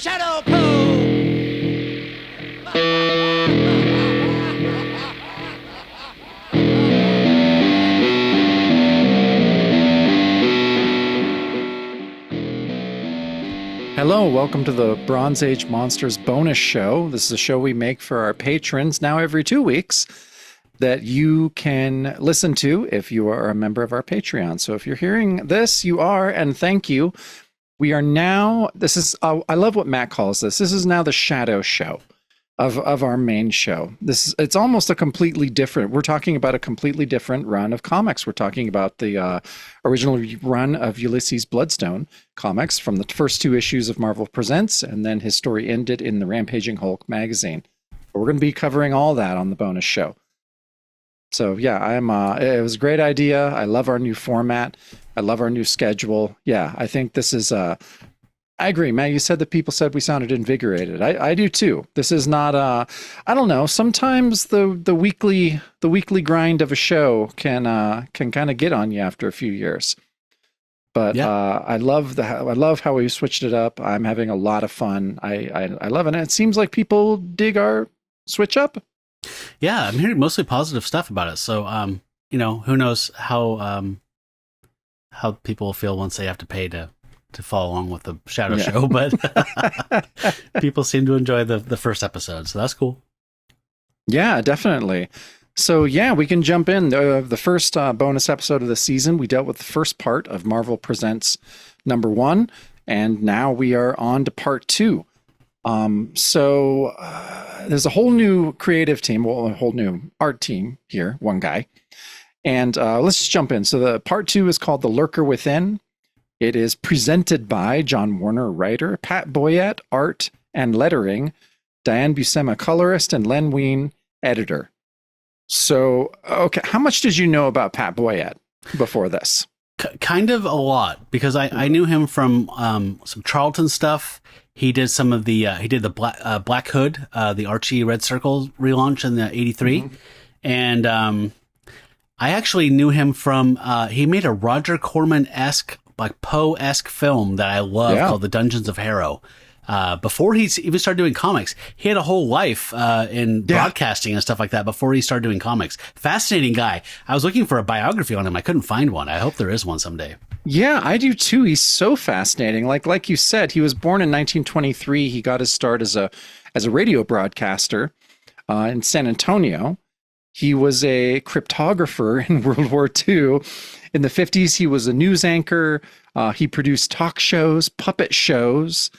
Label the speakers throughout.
Speaker 1: Shadow Poo!
Speaker 2: Hello, welcome to the Bronze Age Monsters bonus show. This is a show we make for our patrons now every 2 weeks that you can listen to if you are a member of our Patreon. So if you're hearing this, you are, and thank you. We are now, this is, I love what Matt calls this. This is now the shadow show of our main show. It's almost a completely different, we're talking about a completely different run of comics. We're talking about the original run of Ulysses Bloodstone comics from the first 2 issues of Marvel Presents, and then his story ended in the Rampaging Hulk magazine. But we're going to be covering all that on the bonus show. So yeah, it was a great idea. I love our new format. I love our new schedule. Yeah, I think this is I agree, Matt. You said that people said we sounded invigorated. I do too. This is not I don't know. Sometimes the weekly grind of a show can kind of get on you after a few years. But yeah. I love how we switched it up. I'm having a lot of fun. I love it. And it seems like people dig our switch up.
Speaker 3: Yeah, I'm hearing mostly positive stuff about it. So who knows how people feel once they have to pay to follow along with the shadow show, but people seem to enjoy the first episode, so that's cool.
Speaker 2: Yeah, definitely. So yeah, we can jump in. The first bonus episode of the season, we dealt with the first part of Marvel Presents #1, and now we are on to part 2. So there's a whole new creative team, well, a whole new art team here, one guy. And let's just jump in. So the part 2 is called The Lurker Within. It is presented by John Warner, writer, Pat Boyette, art and lettering, Diane Buscema, colorist, and Len Wein, editor. So, okay, how much did you know about Pat Boyette before this?
Speaker 3: Kind of a lot, because I knew him from some Charlton stuff. He did some of the Black Hood, the Archie Red Circle relaunch in the '83, mm-hmm. And I actually knew him from he made a Roger Corman-esque, like Poe-esque film that I love called The Dungeons of Harrow. Before he even started doing comics, he had a whole life in broadcasting and stuff like that before he started doing comics. Fascinating guy. I was looking for a biography on him. I couldn't find one. I hope there is one someday.
Speaker 2: Yeah, I do too. He's so fascinating. Like you said, he was born in 1923. He got his start as a radio broadcaster in San Antonio. He was a cryptographer in World War II. In the 50s, he was a news anchor. He produced talk shows, puppet shows,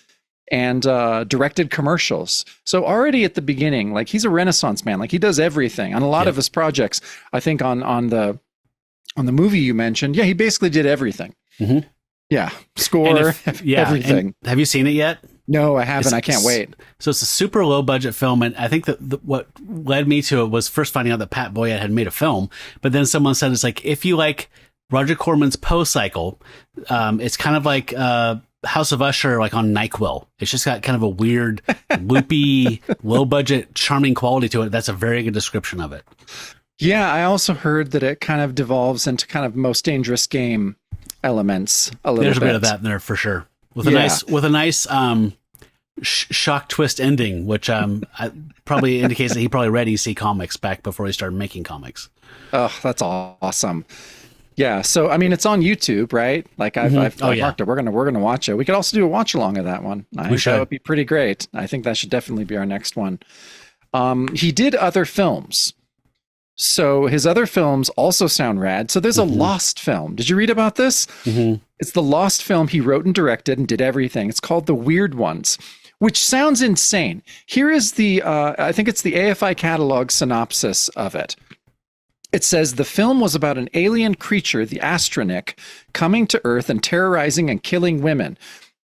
Speaker 2: and directed commercials. So already at the beginning, like, he's a Renaissance man. Like, he does everything on a lot of his projects. I think on the movie you mentioned, he basically did everything.
Speaker 3: Mm-hmm.
Speaker 2: Yeah, score, everything.
Speaker 3: And have you seen it yet?
Speaker 2: No, I haven't. I can't wait.
Speaker 3: So it's a super low budget film, and I think that what led me to it was first finding out that Pat Boyette had made a film, but then someone said it's like, if you like Roger Corman's Poe cycle, it's kind of like House of Usher, like on NyQuil. It's just got kind of a weird, loopy, low budget, charming quality to it. That's a very good description of it.
Speaker 2: Yeah, I also heard that it kind of devolves into kind of Most Dangerous Game elements a little bit.
Speaker 3: There's a bit of that in there for sure. With a nice shock twist ending, which probably indicates that he probably read EC Comics back before he started making comics.
Speaker 2: Oh, that's awesome. Yeah, so I mean, it's on YouTube, right? Like I've marked it. We're gonna watch it. We could also do a watch along of that one. I think that would be pretty great. I think that should definitely be our next one. He did other films. So his other films also sound rad. So there's a Lost film. Did you read about this? Mm-hmm. It's the Lost film he wrote and directed and did everything. It's called The Weird Ones, which sounds insane. Here is the, I think it's the AFI catalog synopsis of it. It says the film was about an alien creature, the Astronic, coming to Earth and terrorizing and killing women.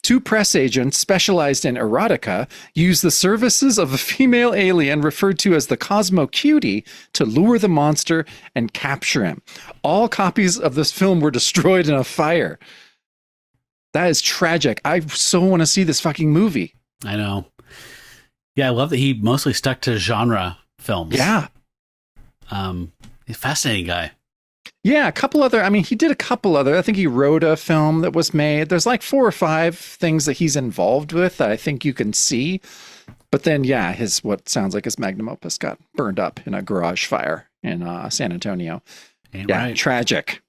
Speaker 2: 2 press agents specialized in erotica used the services of a female alien referred to as the Cosmo Cutie to lure the monster and capture him. All copies of this film were destroyed in a fire. That is tragic. I so want to see this fucking movie.
Speaker 3: I know. Yeah, I love that he mostly stuck to genre films.
Speaker 2: Yeah.
Speaker 3: He's a fascinating guy.
Speaker 2: Yeah, a couple other. I mean, he did a couple other. I think he wrote a film that was made. There's like 4 or 5 things that he's involved with that I think you can see. But then, yeah, his what sounds like his magnum opus got burned up in a garage fire in San Antonio.
Speaker 3: Right.
Speaker 2: Tragic.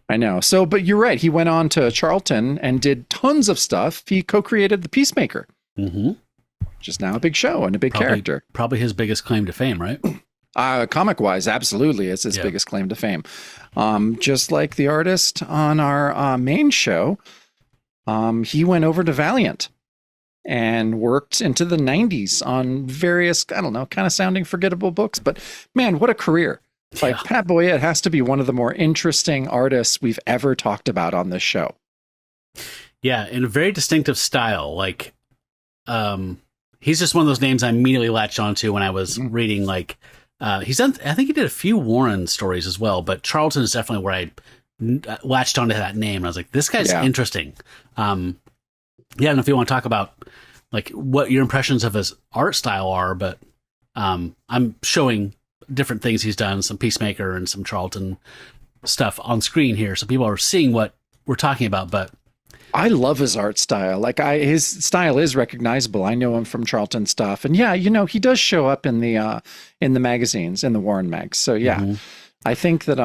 Speaker 2: I know. So, but you're right. He went on to Charlton and did tons of stuff. He co-created The Peacemaker, which is now a big show and a big character.
Speaker 3: Probably his biggest claim to fame, right?
Speaker 2: Comic-wise, absolutely, it's his biggest claim to fame. Just like the artist on our main show, he went over to Valiant and worked into the 90s on various, I don't know, kind of sounding forgettable books. But man, what a career. Like Pat Boyette has to be one of the more interesting artists we've ever talked about on this show.
Speaker 3: Yeah, in a very distinctive style. Like, he's just one of those names I immediately latched onto when I was reading, like, he's done, I think he did a few Warren stories as well, but Charlton is definitely where I latched onto that name. I was like, this guy's interesting. I don't know if you want to talk about like what your impressions of his art style are, but I'm showing different things he's done, some Peacemaker and some Charlton stuff on screen here, so people are seeing what we're talking about. But
Speaker 2: I love his art style. Like his style is recognizable. I know him from Charlton stuff, and yeah, you know, he does show up in the magazines, in the Warren mags. So yeah, I think that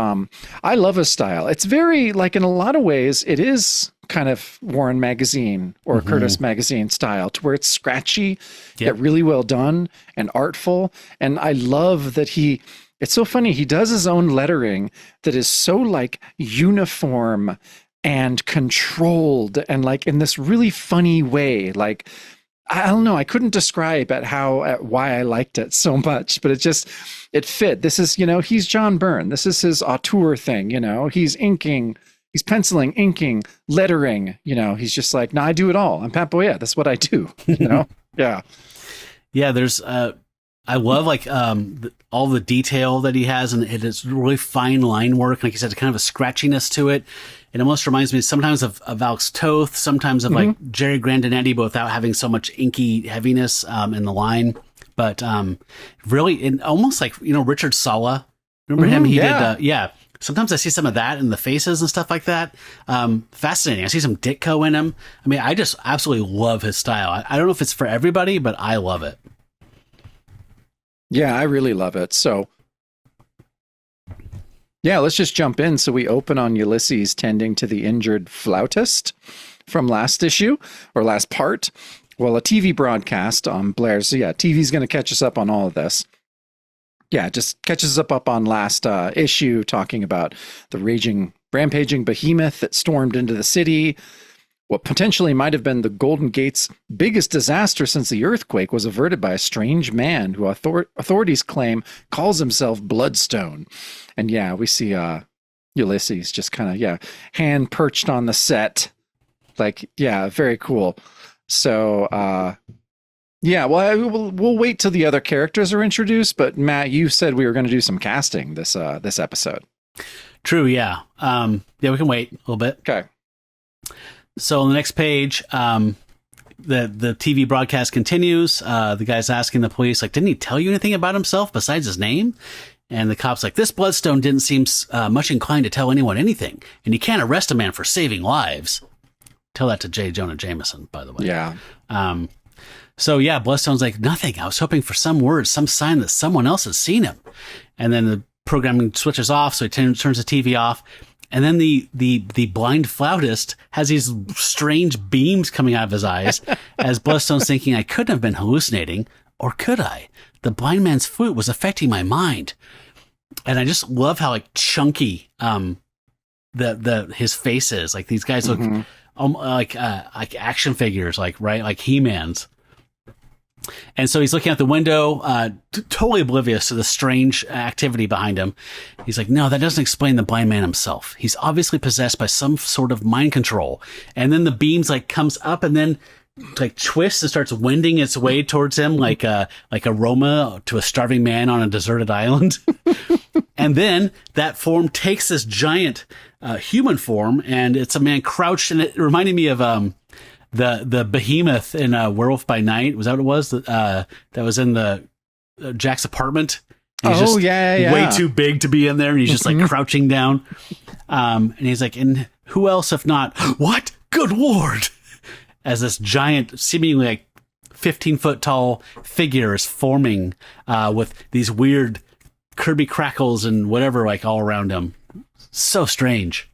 Speaker 2: I love his style. It's very, like, in a lot of ways, it is kind of Warren magazine or Curtis magazine style, to where it's scratchy, yet really well done and artful. And I love that it's so funny. He does his own lettering that is so like uniform and controlled and like in this really funny way. Like, I don't know. I couldn't describe why I liked it so much, but it fit. This is, you know, he's John Byrne. This is his auteur thing. You know, he's inking, he's penciling, inking, lettering. You know, he's just like, no, I do it all. I'm Pat Boyette. That's what I do. You know? Yeah.
Speaker 3: Yeah. There's, I love like all the detail that he has, and it is really fine line work. Like you said, kind of a scratchiness to it. It almost reminds me sometimes of Alex Toth, sometimes of like Jerry Grandinetti, but without having so much inky heaviness in the line. But really, almost like, you know, Richard Sala. Remember him? He did. Sometimes I see some of that in the faces and stuff like that. Fascinating. I see some Ditko in him. I mean, I just absolutely love his style. I don't know if it's for everybody, but I love it.
Speaker 2: Yeah, I really love it. So, yeah, let's just jump in. So we open on Ulysses tending to the injured flautist from last issue or last part. Well, a TV broadcast on Blair's. So yeah, TV's going to catch us up on all of this. Yeah, just catches us up on last issue, talking about the rampaging behemoth that stormed into the city. What potentially might have been the Golden Gate's biggest disaster since the earthquake was averted by a strange man who authorities claim calls himself Bloodstone. And yeah, we see Ulysses just kind of, hand perched on the set. Like, yeah, very cool. So, we'll wait till the other characters are introduced. But Matt, you said we were going to do some casting this episode.
Speaker 3: True, yeah. We can wait a little bit.
Speaker 2: Okay.
Speaker 3: So on the next page, the TV broadcast continues. The guy's asking the police, like, didn't he tell you anything about himself besides his name? And the cop's like, this Bloodstone didn't seem much inclined to tell anyone anything, and you can't arrest a man for saving lives. Tell that to J. Jonah Jameson, by the way. Yeah. So yeah, Bloodstone's like, nothing. I was hoping for some word, some sign that someone else has seen him. And then the programming switches off, so he turns the TV off. And then the blind flautist has these strange beams coming out of his eyes as Bloodstone's thinking, I couldn't have been hallucinating, or could I? The blind man's flute was affecting my mind. And I just love how like chunky his face is. Like these guys look like action figures, like, right? Like He-Man's. And so he's looking out the window, totally oblivious to the strange activity behind him. He's like, no, that doesn't explain the blind man himself. He's obviously possessed by some sort of mind control. And then the beams like comes up and then like twists and starts wending its way towards him like a Roma to a starving man on a deserted island. And then that form takes this giant human form, and it's a man crouched, and it reminded me of the behemoth in Werewolf by Night. Was that what it was? That was in the Jack's apartment. He's
Speaker 2: just
Speaker 3: way too big to be in there, and he's just like crouching down. And he's like, and who else if not, what? Good Lord! As this giant, seemingly like 15-foot tall figure is forming with these weird Kirby crackles and whatever like all around him. So strange.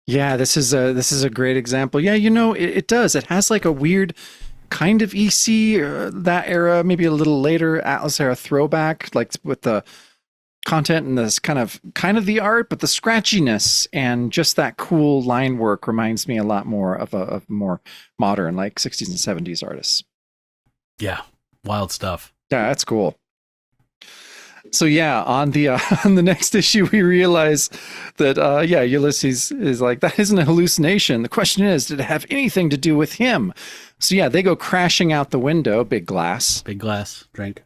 Speaker 2: Yeah, this is a great example. Yeah, it does. It has like a weird kind of EC, that era, maybe a little later Atlas era throwback, like with the content and this kind of the art, but the scratchiness and just that cool line work reminds me a lot more of a more modern, like 60s and 70s artists. Yeah,
Speaker 3: wild stuff.
Speaker 2: Yeah, that's cool. So yeah, on the next issue, we realize that Ulysses is like, that isn't a hallucination. The question is, did it have anything to do with him? So yeah, they go crashing out the window. Big glass,
Speaker 3: drink.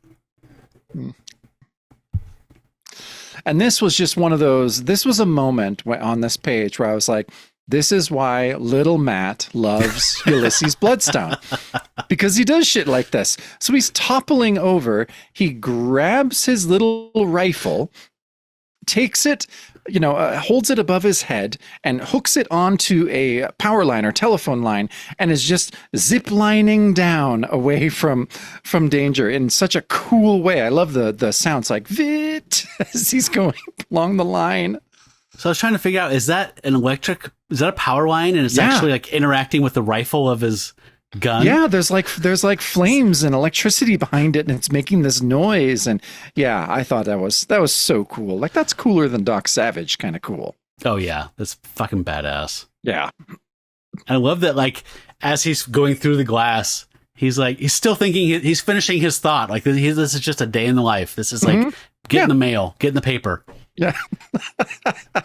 Speaker 2: And this was just one of those. This was a moment on this page where I was like, this is why little Matt loves Ulysses Bloodstone, because he does shit like this. So he's toppling over. He grabs his little rifle, takes it, holds it above his head and hooks it onto a power line or telephone line and is just zip lining down away from danger in such a cool way. I love the sounds like vit as he's going along the line.
Speaker 3: So I was trying to figure out, is that a power line and it's actually like interacting with the rifle of his gun?
Speaker 2: Yeah, there's like flames and electricity behind it and it's making this noise. And yeah, I thought that was so cool. Like, that's cooler than Doc Savage kind of cool.
Speaker 3: Oh yeah, that's fucking badass.
Speaker 2: Yeah.
Speaker 3: I love that, like, as he's going through the glass, he's still thinking, he's finishing his thought. Like, this is just a day in the life. This is like, get in the mail, get in the paper.
Speaker 2: Yeah.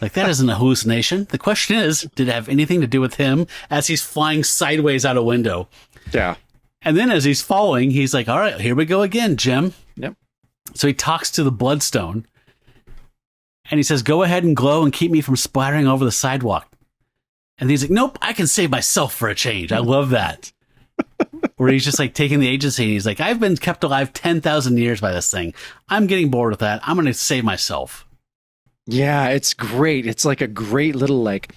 Speaker 3: Like, that isn't a hallucination. The question is, did it have anything to do with him as he's flying sideways out a window?
Speaker 2: Yeah.
Speaker 3: And then as he's falling, he's like, all right, here we go again, Jim.
Speaker 2: Yep.
Speaker 3: So he talks to the Bloodstone and he says, go ahead and glow and keep me from splattering over the sidewalk. And he's like, nope, I can save myself for a change. I love that. Where he's just like taking the agency and he's like, I've been kept alive 10,000 years by this thing. I'm getting bored with that. I'm going to save myself.
Speaker 2: Yeah, it's great. It's like a great little, like,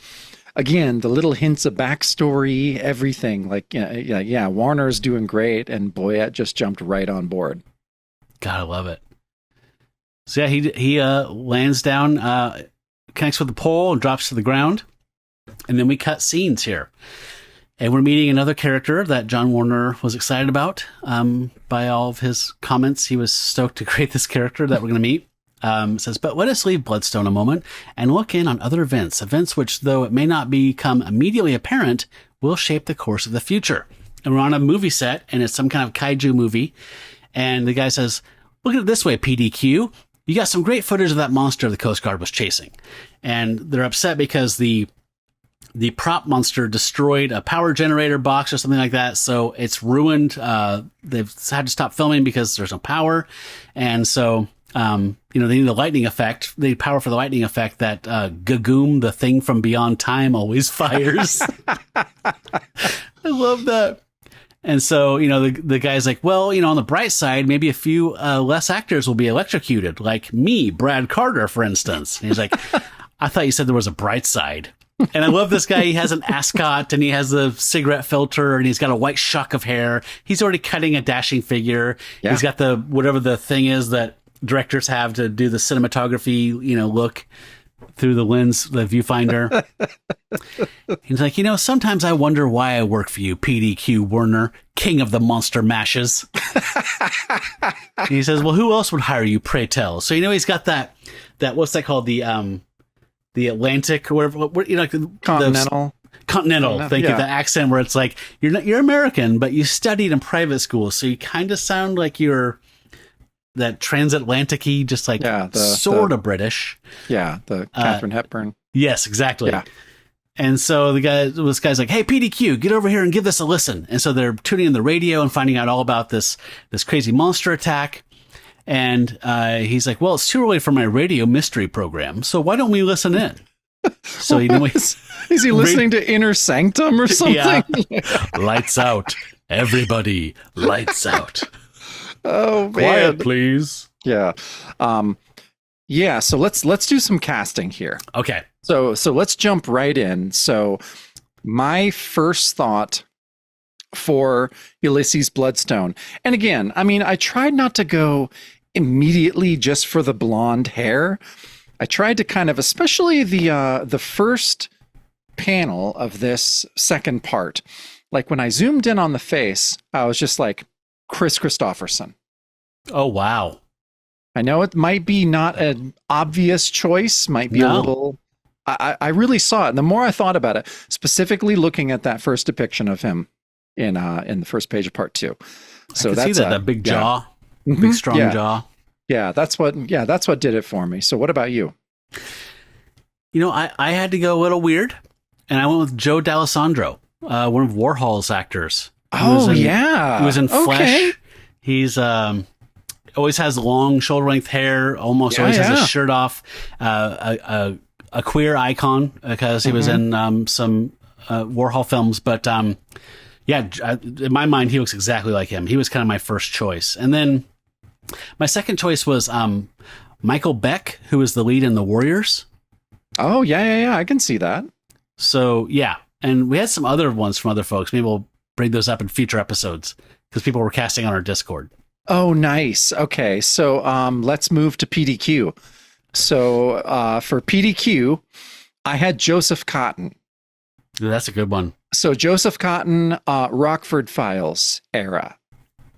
Speaker 2: again, the little hints of backstory, everything. Like, yeah, Warner's doing great, and Boyette just jumped right on board.
Speaker 3: God, I love it. So yeah, he lands down, connects with the pole, and drops to the ground, and then we cut scenes here. And we're meeting another character that John Warner was excited about. By all of his comments, he was stoked to create this character that we're going to meet. It says, but let us leave Bloodstone a moment and look in on other events which, though it may not become immediately apparent, will shape the course of the future. And we're on a movie set, and it's some kind of kaiju movie. And the guy says, look at it this way, PDQ. You got some great footage of that monster the Coast Guard was chasing. And they're upset because the prop monster destroyed a power generator box or something like that. So it's ruined. They've had to stop filming because there's no power. And so, they need the lightning effect. They need power for the lightning effect that Gagoom, the thing from beyond time, always fires. I love that. And so, the guy's like, well, on the bright side, maybe a few less actors will be electrocuted, like me, Brad Carter, for instance. And he's like, I thought you said there was a bright side. And I love this guy. He has an ascot and he has a cigarette filter and he's got a white shock of hair. He's already cutting a dashing figure. Yeah. He's got whatever the thing is that directors have to do the cinematography, look through the lens, the viewfinder. He's like, sometimes I wonder why I work for you, PDQ Warner, king of the monster mashes. He says, well, who else would hire you, pray tell? So, he's got that, what's that called? The Atlantic, or whatever, like
Speaker 2: Continental.
Speaker 3: Continental. Thank you. The accent where it's like, you're American, but you studied in private school. So you kind of sound like you're that transatlantic-y, just like sort of British.
Speaker 2: Yeah, the Katharine Hepburn.
Speaker 3: Yes, exactly.
Speaker 2: Yeah.
Speaker 3: And so this guy's like, hey, PDQ, get over here and give this a listen. And so they're tuning in the radio and finding out all about this crazy monster attack. And he's like, well, it's too early for my radio mystery program, so why don't we listen in? So is
Speaker 2: he listening to Inner Sanctum or something?
Speaker 3: Yeah. Lights out. Everybody, lights out.
Speaker 2: Oh, man.
Speaker 3: Quiet, please.
Speaker 2: Yeah. Um, yeah. So let's do some casting here.
Speaker 3: Okay.
Speaker 2: So let's jump right in. So my first thought for Ulysses Bloodstone, and again, I mean, I tried not to go immediately just for the blonde hair. I tried to kind of, especially the first panel of this second part, like when I zoomed in on the face, I was just like, Chris Christopherson.
Speaker 3: Oh, wow.
Speaker 2: I know it might be not an obvious choice, might be a little. I really saw it. And the more I thought about it, specifically looking at that first depiction of him in the first page of part 2. So
Speaker 3: I can see that big jaw, big strong jaw.
Speaker 2: Yeah, that's what did it for me. So what about you?
Speaker 3: You know, I had to go a little weird, and I went with Joe D'Alessandro, one of Warhol's actors.
Speaker 2: He was
Speaker 3: in Flesh. He's always has long shoulder length hair. Almost always has his shirt off. A queer icon because he was in some Warhol films. But in my mind, he looks exactly like him. He was kind of my first choice, and then my second choice was Michael Beck, who was the lead in The Warriors.
Speaker 2: Oh yeah, I can see that.
Speaker 3: So yeah, and we had some other ones from other folks. Maybe we'll bring those up in future episodes because people were casting on our Discord.
Speaker 2: Oh, nice. Okay, so let's move to PDQ. So for PDQ, I had Joseph Cotton.
Speaker 3: Ooh, that's a good one.
Speaker 2: So Joseph Cotton, Rockford Files era,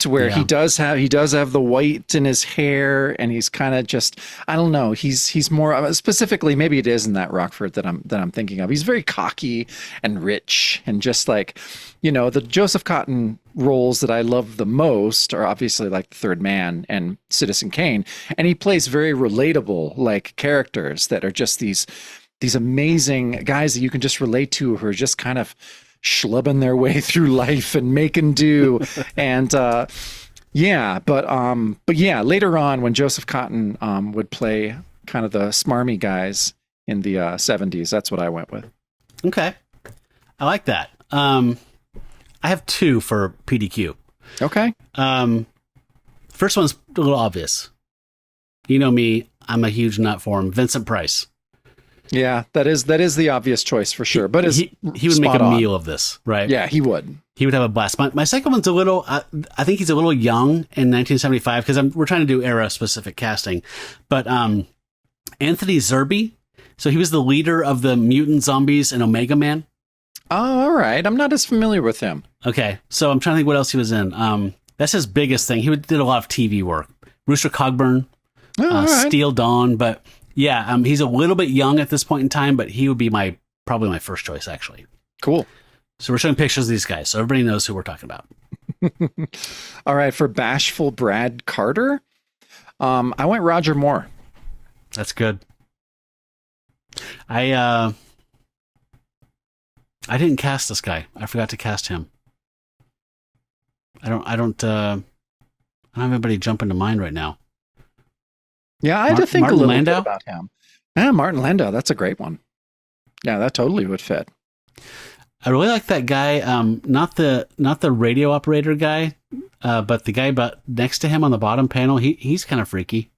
Speaker 2: to where he does have the white in his hair, and he's kind of just, I don't know, he's more specifically, maybe it is in that Rockford that I'm thinking of. He's very cocky and rich, and just like, you know, the Joseph Cotton roles that I love the most are obviously like The Third Man and Citizen Kane, and he plays very relatable like characters that are just these amazing guys that you can just relate to, who are just kind of schlubbing their way through life and making do. And but later on when Joseph Cotton would play kind of the smarmy guys in the 70s, that's what I went with.
Speaker 3: Okay. I like that. I have 2 for PDQ.
Speaker 2: Okay.
Speaker 3: First one's a little obvious. You know me, I'm a huge nut for him. Vincent Price.
Speaker 2: Yeah, that is the obvious choice for sure. But
Speaker 3: he would make a meal of this, right?
Speaker 2: Yeah, he would.
Speaker 3: He would have a blast. My second one's a little. I think he's a little young in 1975 because we're trying to do era specific casting. But Anthony Zerbe. So he was the leader of the mutant zombies in Omega Man.
Speaker 2: Oh, all right. I'm not as familiar with him.
Speaker 3: Okay, so I'm trying to think what else he was in. That's his biggest thing. He did a lot of TV work. Rooster Cogburn,
Speaker 2: right.
Speaker 3: Steel Dawn, but. Yeah, he's a little bit young at this point in time, but he would be probably my first choice, actually.
Speaker 2: Cool.
Speaker 3: So we're showing pictures of these guys, so everybody knows who we're talking about.
Speaker 2: All right, for bashful Brad Carter, I went Roger Moore.
Speaker 3: That's good. I didn't cast this guy. I forgot to cast him. I don't have anybody jump into mind right now.
Speaker 2: Yeah, I had to think a little bit about him. Yeah, Martin Landau, that's a great one. Yeah, that totally would fit.
Speaker 3: I really like that guy. Not the radio operator guy, but the guy next to him on the bottom panel. He's kind of freaky.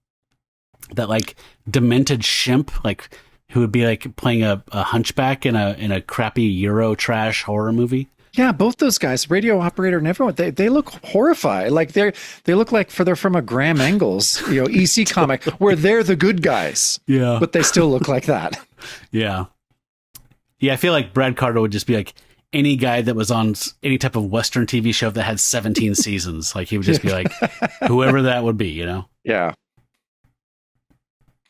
Speaker 3: That like demented shimp, like who would be like playing a hunchback in a crappy Euro trash horror movie.
Speaker 2: Yeah, both those guys, radio operator and everyone, they look horrified. Like they look like they're from a Graham Engels, EC comic where they're the good guys.
Speaker 3: Yeah,
Speaker 2: but they still look like that.
Speaker 3: Yeah. I feel like Brad Carter would just be like any guy that was on any type of Western TV show that had 17 seasons. Like he would just be like whoever that would be,
Speaker 2: Yeah.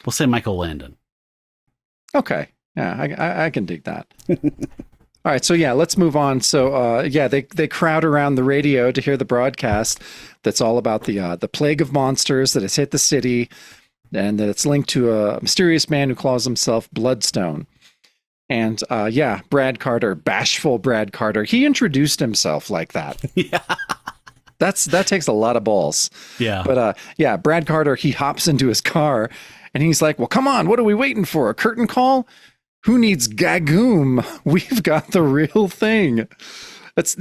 Speaker 3: We'll say Michael Landon.
Speaker 2: Okay. Yeah, I can dig that. All right, so let's move on. So they crowd around the radio to hear the broadcast that's all about the plague of monsters that has hit the city, and that it's linked to a mysterious man who calls himself Bloodstone. And Brad Carter, bashful Brad Carter, he introduced himself like that.
Speaker 3: Yeah.
Speaker 2: That takes a lot of balls.
Speaker 3: Yeah.
Speaker 2: But Brad Carter, he hops into his car and he's like, "Well, come on, what are we waiting for? A curtain call? Who needs gagoom? We've got the real thing." It's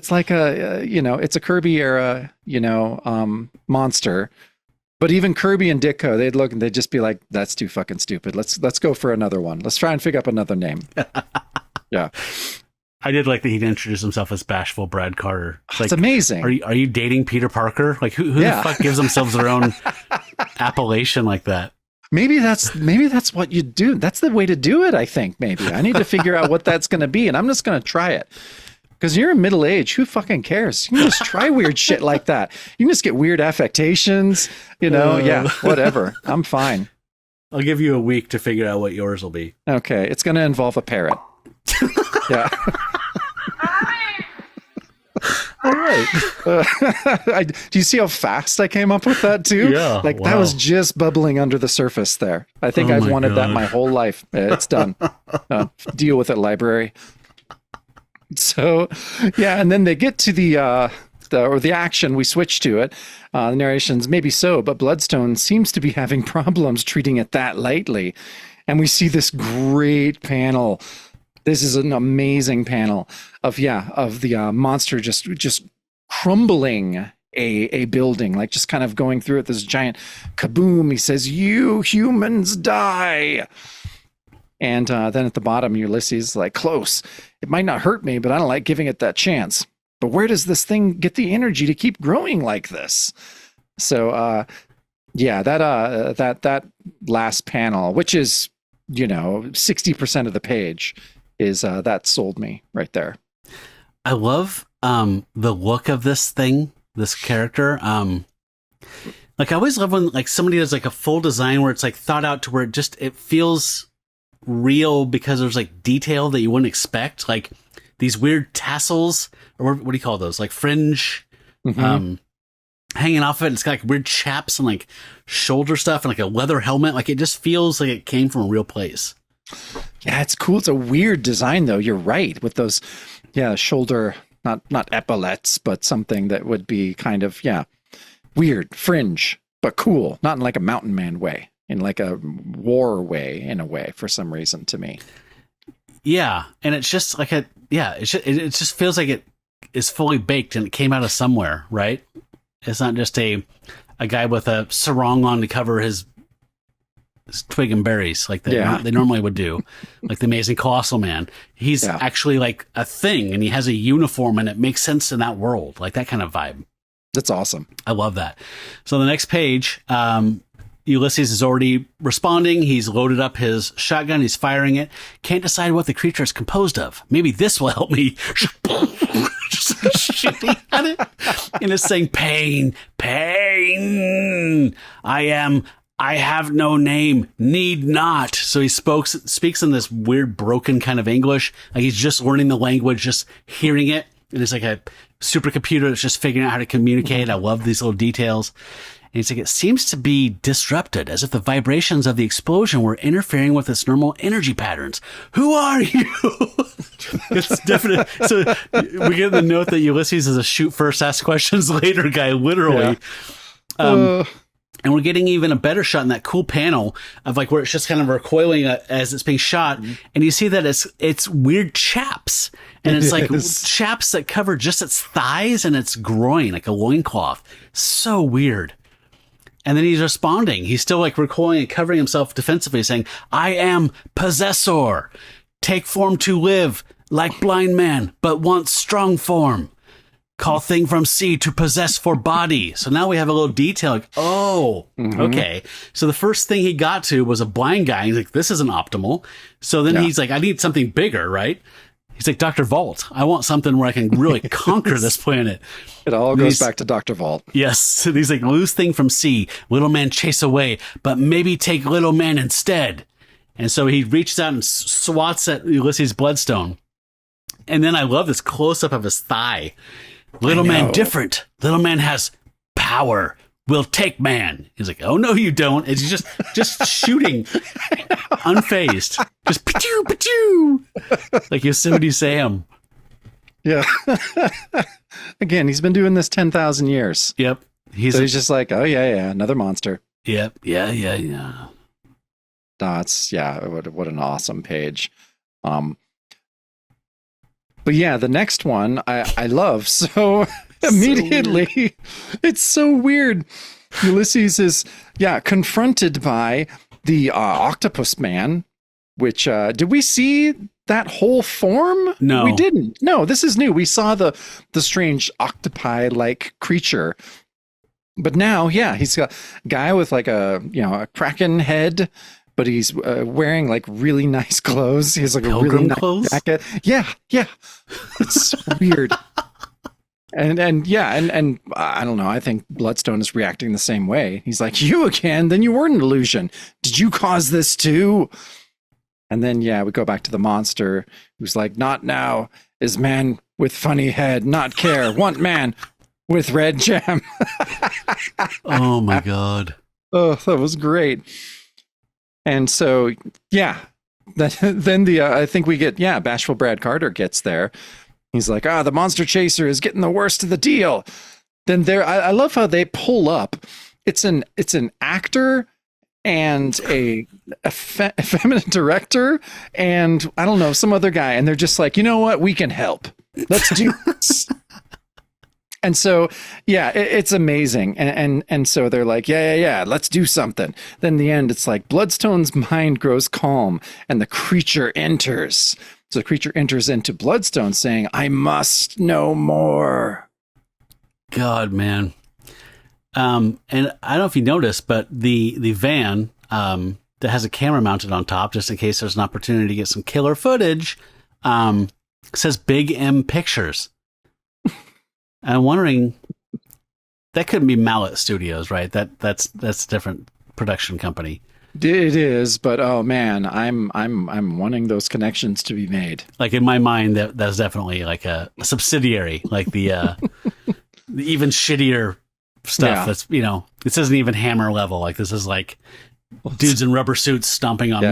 Speaker 2: like it's a Kirby era, monster But even Kirby and Ditko, they'd look and they'd just be like, "That's too fucking stupid. Let's go for another one. Let's try and figure up another name." Yeah,
Speaker 3: I did like that he'd introduce himself as Bashful Brad Carter. It's
Speaker 2: it's amazing.
Speaker 3: Are you dating Peter Parker? Like who the fuck gives themselves their own appellation like that?
Speaker 2: Maybe that's what you do. That's the way to do it. I think maybe I need to figure out what that's going to be, and I'm just going to try it. Because you're in middle age, who fucking cares? You can just try weird shit like that. You can just get weird affectations, yeah, whatever. I'm fine.
Speaker 3: I'll give you a week to figure out what yours will be.
Speaker 2: Okay, it's going to involve a parrot. Yeah.
Speaker 3: All right.
Speaker 2: Do you see how fast I came up with that too?
Speaker 3: Yeah.
Speaker 2: That was just bubbling under the surface there. I think I've wanted that my whole life. It's done. Deal with it, library. So, yeah, and then they get to the action. We switch to it. The narration's maybe so, but Bloodstone seems to be having problems treating it that lightly. And we see this great panel. This is an amazing panel of the monster just crumbling a building, like just kind of going through it. This giant kaboom. He says, "You humans die." And then at the bottom, Ulysses like, "Close. It might not hurt me, but I don't like giving it that chance. But where does this thing get the energy to keep growing like this?" So, that last panel, which is 60% of the page, is that sold me right there.
Speaker 3: I love the look of this character. Like I always love when like somebody does like a full design where it's like thought out to where it feels real because there's like detail that you wouldn't expect, like these weird tassels, or what do you call those, like fringe hanging off of it. It's got like weird chaps and like shoulder stuff and like a leather helmet. Like it just feels like it came from a real place.
Speaker 2: Yeah, it's cool. It's a weird design though. You're right, with those shoulder, not epaulets, but something that would be kind of weird fringe, but cool, not in like a mountain man way, in like a war way, in a way, for some reason to me.
Speaker 3: Yeah, and it's just like it just feels like it is fully baked and it came out of somewhere, right? It's not just a guy with a sarong on to cover his twig and berries like they normally would do, like the Amazing Colossal Man. He's actually like a thing, and he has a uniform, and it makes sense in that world, like that kind of vibe.
Speaker 2: That's awesome.
Speaker 3: I love that. So the next page, Ulysses is already responding. He's loaded up his shotgun. He's firing it. Can't decide what the creature is composed of. Maybe this will help me. Just shooting at it. And it's saying, "Pain, pain. I have no name, need not." So he speaks in this weird broken kind of English. Like he's just learning the language, just hearing it. And it's like a supercomputer that's just figuring out how to communicate. I love these little details. And he's like, "It seems to be disrupted, as if the vibrations of the explosion were interfering with its normal energy patterns. Who are you?" It's definite. So we get the note that Ulysses is a shoot first, ask questions later guy, literally. Yeah. And we're getting even a better shot in that cool panel of like where it's just kind of recoiling as it's being shot. Mm-hmm. And you see that it's weird chaps. And it's like chaps that cover just its thighs and its groin, like a loincloth. So weird. And then he's responding. He's still like recoiling and covering himself defensively, saying, "I am possessor. Take form to live, like blind man, but want strong form. Call thing from sea to possess for body." So now we have a little detail. Like, okay. So the first thing he got to was a blind guy. He's like, "This isn't optimal." So then he's like, "I need something bigger, right?" He's like, "Dr. Vault, I want something where I can really conquer this planet."
Speaker 2: It all goes back to Dr. Vault.
Speaker 3: Yes. So he's like, "Loose thing from sea, little man chase away, but maybe take little man instead." And so he reaches out and swats at Ulysses Bloodstone. And then I love this close up of his thigh. "Little man different. Little man has power. Will take man." He's like, "Oh no, you don't." And he's just shooting, unfazed, just pa-choo, pa-choo, like Yosemite Sam. Yeah.
Speaker 2: Again, he's been doing this 10,000 years.
Speaker 3: Yep.
Speaker 2: He's just like, "Oh yeah, another monster."
Speaker 3: Yep. Yeah.
Speaker 2: No, it's what an awesome page. But yeah, the next one I love so immediately. It's so weird. Ulysses is, confronted by the octopus man, which, did we see that whole form?
Speaker 3: No.
Speaker 2: We didn't. No, this is new. We saw the strange octopi-like creature. But now, he's a guy with like a kraken head, but he's wearing like really nice clothes. He has like
Speaker 3: Pilgrim
Speaker 2: a really
Speaker 3: clothes?
Speaker 2: nice jacket. Yeah. It's weird. And I don't know. I think Bloodstone is reacting the same way. He's like, "You again? Then you were an illusion. Did you cause this too?" And then we go back to the monster, who's like, "Not now. Is man with funny head not care? Want man with red jam."
Speaker 3: Oh my god!
Speaker 2: Oh, that was great. And so then I think we get bashful Brad Carter gets there. He's like, the monster chaser is getting the worst of the deal. Then I love how they pull up. It's an actor and a feminine director and I don't know, some other guy, and they're just like, you know what, we can help. Let's do this. And so, it's amazing. And so they're like, let's do something. Then in the end, it's like Bloodstone's mind grows calm and the creature enters. So the creature enters into Bloodstone saying, "I must know more."
Speaker 3: God, man. And I don't know if you noticed, but the van that has a camera mounted on top, just in case there's an opportunity to get some killer footage, says Big M Pictures. And I'm wondering, that couldn't be Mallet Studios, right? That's a different production company.
Speaker 2: It is, but oh man, I'm wanting those connections to be made.
Speaker 3: Like in my mind, that's definitely like a subsidiary, like the even shittier stuff.
Speaker 2: Yeah.
Speaker 3: That's this isn't even Hammer level. Like this is like dudes in rubber suits stomping on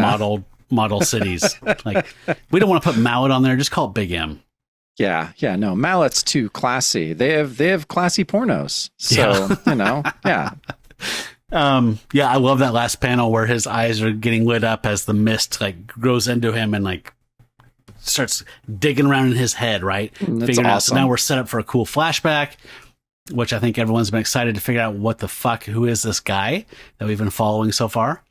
Speaker 3: model cities. Like we don't want to put Mallet on there. Just call it Big M.
Speaker 2: Yeah, no, Mallet's too classy. They have classy pornos. So,
Speaker 3: I love that last panel where his eyes are getting lit up as the mist like grows into him and like starts digging around in his head, right?
Speaker 2: That's
Speaker 3: Figuring out.
Speaker 2: awesome.
Speaker 3: So now we're set up for a cool flashback, which I think everyone's been excited to figure out who is this guy that we've been following so far.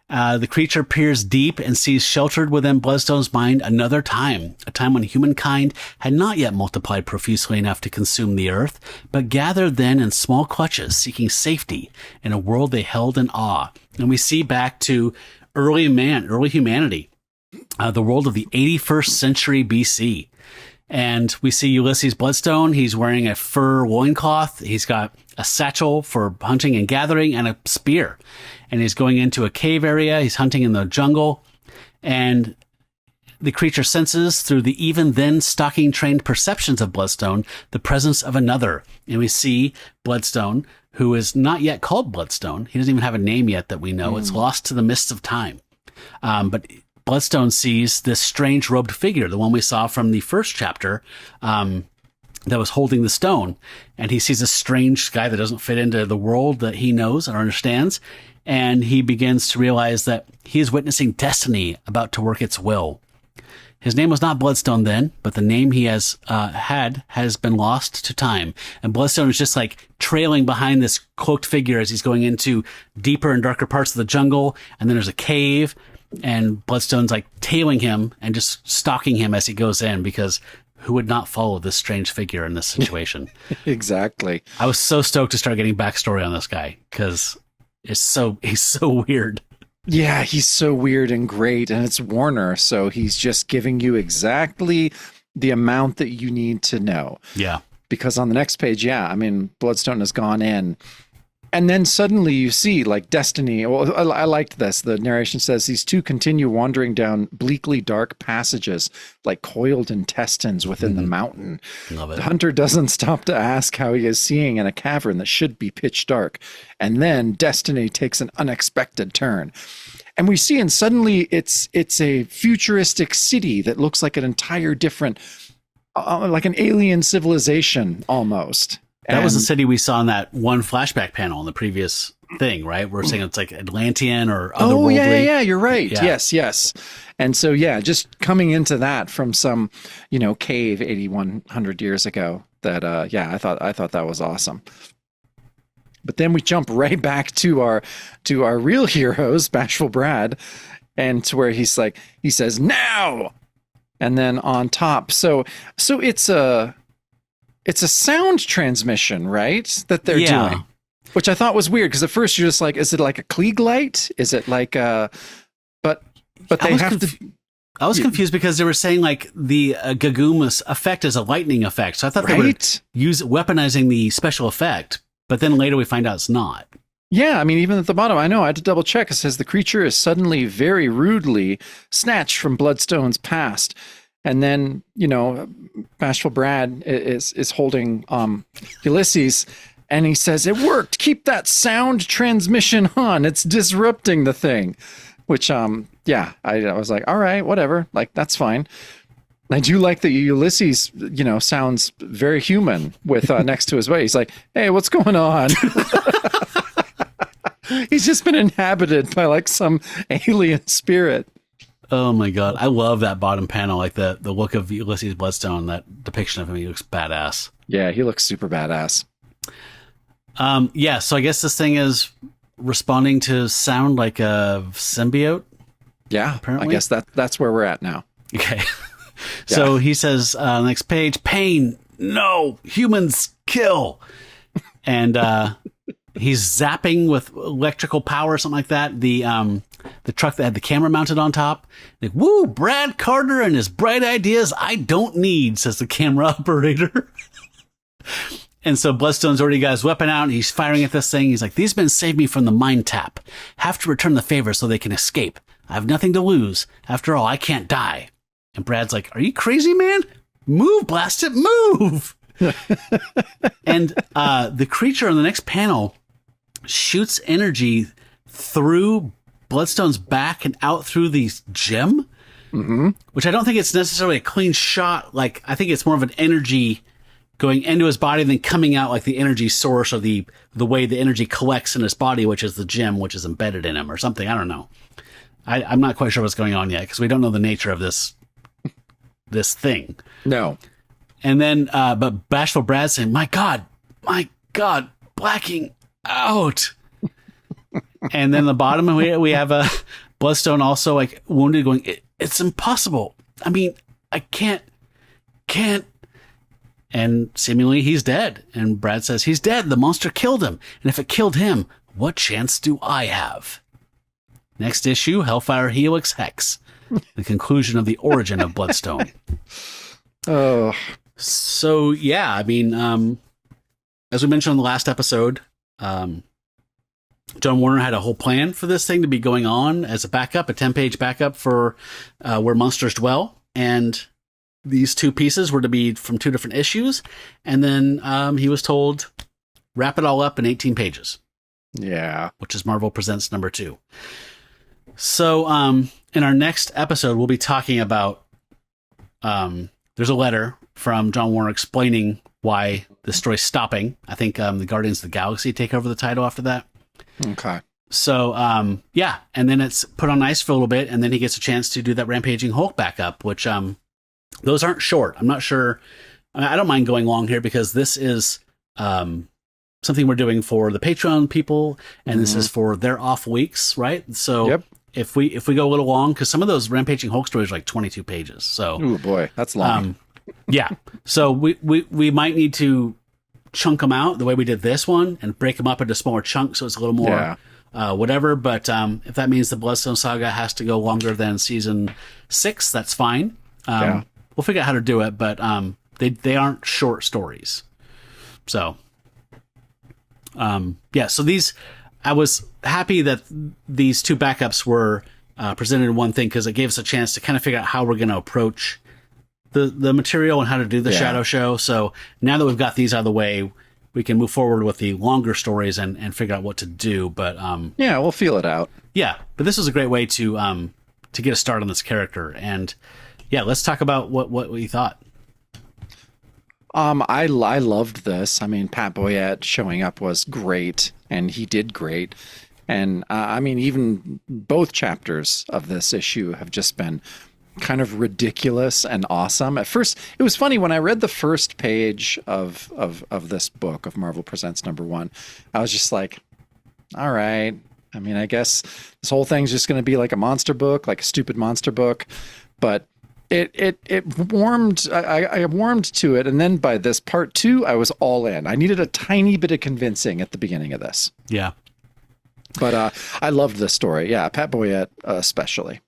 Speaker 3: The creature peers deep and sees sheltered within Bloodstone's mind another time, a time when humankind had not yet multiplied profusely enough to consume the earth, but gathered then in small clutches, seeking safety in a world they held in awe. And we see back to early humanity, the world of the 81st century BC. And we see Ulysses Bloodstone. He's wearing a fur loincloth. He's got a satchel for hunting and gathering and a spear. And he's going into a cave area. He's hunting in the jungle. And the creature senses through the even then stalking trained perceptions of Bloodstone the presence of another. And we see Bloodstone, who is not yet called Bloodstone. He doesn't even have a name yet that we know. It's lost to the mists of time. But Bloodstone sees this strange robed figure, the one we saw from the first chapter, that was holding the stone. And he sees a strange guy that doesn't fit into the world that he knows or understands. And he begins to realize that he is witnessing destiny about to work its will. His name was not Bloodstone then, but the name he has has been lost to time. And Bloodstone is just like trailing behind this cloaked figure as he's going into deeper and darker parts of the jungle. And then there's a cave, and Bloodstone's like tailing him and just stalking him as he goes in, because who would not follow this strange figure in this situation?
Speaker 2: Exactly.
Speaker 3: I was so stoked to start getting backstory on this guy because he's so weird.
Speaker 2: Yeah, he's so weird and great, and it's Warner, so he's just giving you exactly the amount that you need to know.
Speaker 3: Yeah.
Speaker 2: Because on the next page, Bloodstone has gone in, and then suddenly you see like destiny. Well, I liked this. The narration says these two continue wandering down bleakly dark passages like coiled intestines within the mountain.
Speaker 3: Love it.
Speaker 2: The hunter doesn't stop to ask how he is seeing in a cavern that should be pitch dark. And then destiny takes an unexpected turn. And we see, and suddenly it's a futuristic city that looks like an entire different, like an alien civilization almost.
Speaker 3: That was the city we saw in that one flashback panel in the previous thing, right? We're saying it's like Atlantean or otherworldly.
Speaker 2: Oh, yeah, you're right.
Speaker 3: Yeah.
Speaker 2: Yes. And so, just coming into that from some, cave 8,100 years ago that, I thought that was awesome. But then we jump right back to our real heroes, Bashful Brad, and to where he says now, and then on top. So it's a sound transmission, right? That they're doing, which I thought was weird because at first you're just like, is it like a Klieg light? Is it like a? But they have to.
Speaker 3: I was confused because they were saying like the Gagoom effect is a lightning effect, so I thought they were weaponizing the special effect. But then later we find out it's not.
Speaker 2: Yeah, I mean, even at the bottom, I know I had to double check. It says the creature is suddenly very rudely snatched from Bloodstone's past. And then, Bashful Brad is holding Ulysses, and he says, it worked. Keep that sound transmission on. It's disrupting the thing. Which, I was like, all right, whatever. Like, that's fine. I do like that Ulysses, sounds very human with next to his way. He's like, hey, what's going on? He's just been inhabited by like some alien spirit.
Speaker 3: Oh my God. I love that bottom panel. Like the look of Ulysses Bloodstone, that depiction of him. He looks badass.
Speaker 2: Yeah, he looks super badass.
Speaker 3: So I guess this thing is responding to sound like a symbiote.
Speaker 2: Yeah,
Speaker 3: apparently.
Speaker 2: I guess that's where we're at now.
Speaker 3: Okay. So he says, next page, pain, no, humans, kill. And he's zapping with electrical power or something like that. The truck that had the camera mounted on top. Like, woo, Brad Carter and his bright ideas I don't need, says the camera operator. And so Bloodstone's already got his weapon out and he's firing at this thing. He's like, these men saved me from the mind tap. Have to return the favor so they can escape. I have nothing to lose. After all, I can't die. And Brad's like, are you crazy, man? Move, blast it, move. And the creature on the next panel shoots energy through Bloodstone's back and out through the gem, which I don't think it's necessarily a clean shot. Like, I think it's more of an energy going into his body and then coming out like the energy source or the way the energy collects in his body, which is the gem, which is embedded in him or something. I don't know. I'm not quite sure what's going on yet because we don't know the nature of this thing.
Speaker 2: No.
Speaker 3: And then, but Bashful Brad saying, my God, blacking out. And then the bottom, we have a Bloodstone also like wounded going, it's impossible. I mean, I can't. And seemingly he's dead. And Brad says, he's dead. The monster killed him. And if it killed him, what chance do I have? Next issue, Hellfire Helix Hex. The conclusion of the origin of Bloodstone.
Speaker 2: Oh.
Speaker 3: So, yeah, I mean, as we mentioned on the last episode, John Warner had a whole plan for this thing to be going on as a backup, a 10-page backup for Where Monsters Dwell. And these two pieces were to be from two different issues. And then he was told, wrap it all up in 18 pages.
Speaker 2: Yeah.
Speaker 3: Which is Marvel Presents number 2. So, in our next episode, we'll be talking about, there's a letter from John Warner explaining why the story's stopping. I think the Guardians of the Galaxy take over the title after that.
Speaker 2: Okay.
Speaker 3: So, and then it's put on ice for a little bit, and then he gets a chance to do that Rampaging Hulk backup, which those aren't short. I'm not sure. I don't mind going long here because this is something we're doing for the Patreon people, and this is for their off weeks, right? So if we go a little long, because some of those Rampaging Hulk stories are like 22 pages. So,
Speaker 2: oh boy, that's long.
Speaker 3: So we might need to chunk them out the way we did this one and break them up into smaller chunks so it's a little more whatever. But if that means the Bloodstone Saga has to go longer than season 6, that's fine. We'll figure out how to do it, but they aren't short stories. So, so these, I was happy that these two backups were presented in one thing because it gave us a chance to kind of figure out how we're going to approach the material and how to do the shadow show. So now that we've got these out of the way, we can move forward with the longer stories and figure out what to do. But
Speaker 2: we'll feel it out.
Speaker 3: Yeah, but this was a great way to get a start on this character. And let's talk about what we thought.
Speaker 2: I loved this. I mean, Pat Boyette showing up was great, and he did great. And I mean, even both chapters of this issue have just been kind of ridiculous and awesome. At first, it was funny when I read the first page of this book of Marvel Presents #1. I was just like, all right. I mean, I guess this whole thing's just going to be like a monster book, like a stupid monster book. But it warmed. I warmed to it, and then by this part 2, I was all in. I needed a tiny bit of convincing at the beginning of this.
Speaker 3: Yeah.
Speaker 2: But I loved this story. Yeah, Pat Boyette especially.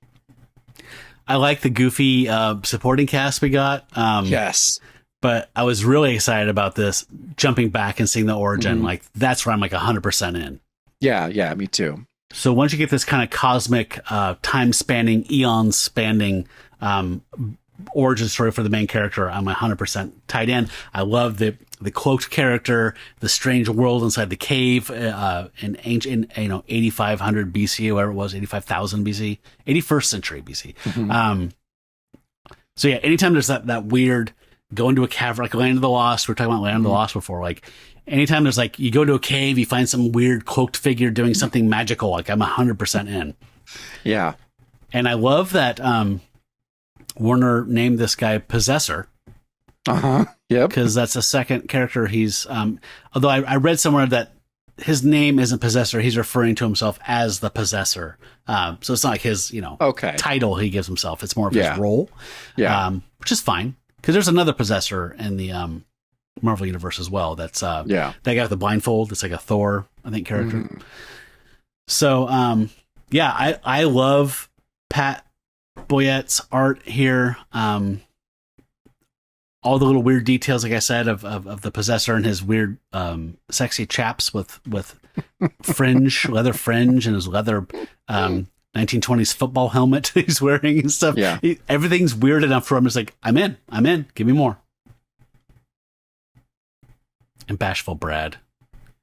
Speaker 3: I like the goofy supporting cast we got.
Speaker 2: Yes.
Speaker 3: But I was really excited about this, jumping back and seeing the origin. Like, that's where I'm like 100% in.
Speaker 2: Yeah, me too.
Speaker 3: So once you get this kind of cosmic, time-spanning, eon-spanning origin story for the main character, I'm 100% tied in. I love the cloaked character, the strange world inside the cave, in ancient, 8500 BC, whatever it was, 85,000 BC, 81st century BC. So yeah, anytime there's that weird go into a cavern, like Land of the Lost, we were talking about Land of the Lost before, like anytime there's like, you go to a cave, you find some weird cloaked figure doing something magical, like I'm 100% in. Yeah. And I love that, Warner named this guy Possessor. Yep. Because that's the second character he's, although I read somewhere that his name isn't Possessor, he's referring to himself as the Possessor. So it's not like his, title he gives himself. It's more of his role. Yeah. Which is fine. Because there's another Possessor in the Marvel Universe as well. That's that guy with the blindfold. It's like a Thor, I think, character. So, I love Pat Boyette's art here. All the little weird details, like I said, of the Possessor and his weird, sexy chaps with fringe, leather fringe, and his leather 1920s football helmet he's wearing and stuff. Yeah. Everything's weird enough for him. It's like, I'm in. Give me more. And Bashful Brad,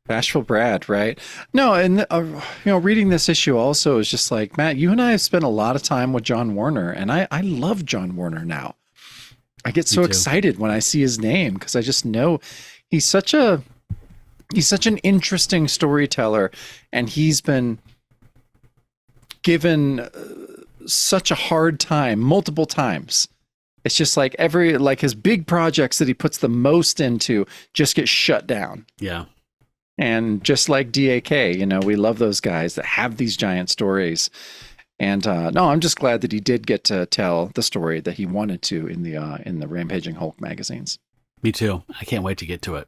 Speaker 3: right? No, and reading this issue also is just like, Matt, you and I have spent a lot of time with John Warner, and I love John Warner now. I get so excited when I see his name because I just know he's such an interesting storyteller, and he's been given such a hard time multiple times. It's just like his big projects that he puts the most into just get shut down. Yeah. And just like DAK, we love those guys that have these giant stories. And no, I'm just glad that he did get to tell the story that he wanted to in the Rampaging Hulk magazines. Me too. I can't wait to get to it.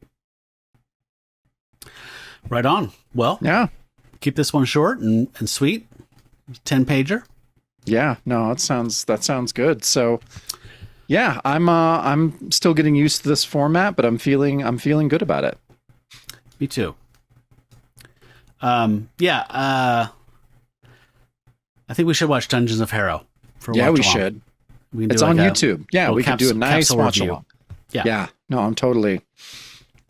Speaker 3: Right on. Well, yeah. Keep this one short and sweet. 10-pager. Yeah. No, that sounds good. So, yeah, I'm still getting used to this format, but I'm feeling good about it. Me too. I think we should watch Dungeons of Harrow. We should. It's on YouTube. Yeah, we could do a nice watch along. Yeah. No, I'm totally.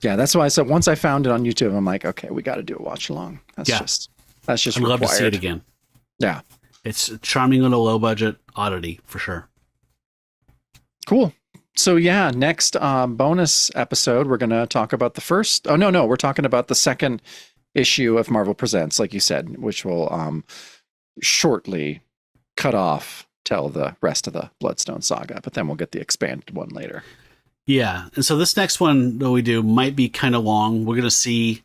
Speaker 3: Yeah, that's why I said once I found it on YouTube, I'm like, okay, we got to do a watch along. That's just I'd love to see it again. Yeah, it's a charming little low budget oddity for sure. Cool. So yeah, next bonus episode, we're going to talk about the first. Oh no, we're talking about the second issue of Marvel Presents, like you said, which will shortly tell the rest of the Bloodstone saga, but then we'll get the expanded one later. Yeah, and so this next one that we do might be kind of long. We're going to see.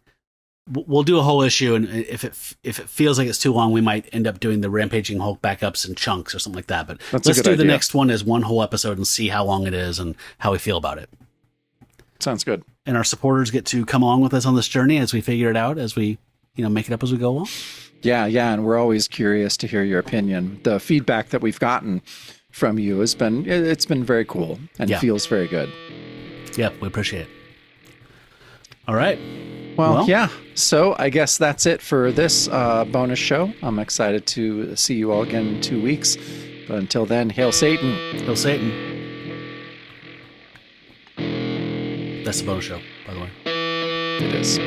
Speaker 3: We'll do a whole issue, and if it feels like it's too long, we might end up doing the Rampaging Hulk backups in chunks or something like that. But let's do the next one as one whole episode and see how long it is and how we feel about it. Sounds good. And our supporters get to come along with us on this journey as we figure it out, as we make it up as we go along. Yeah, and we're always curious to hear your opinion. The feedback that we've gotten from you has been very cool and feels very good. Yep, we appreciate it. All right. Well, yeah. So I guess that's it for this bonus show. I'm excited to see you all again in 2 weeks. But until then, hail Satan. Hail Satan. That's the bonus show, by the way. It is.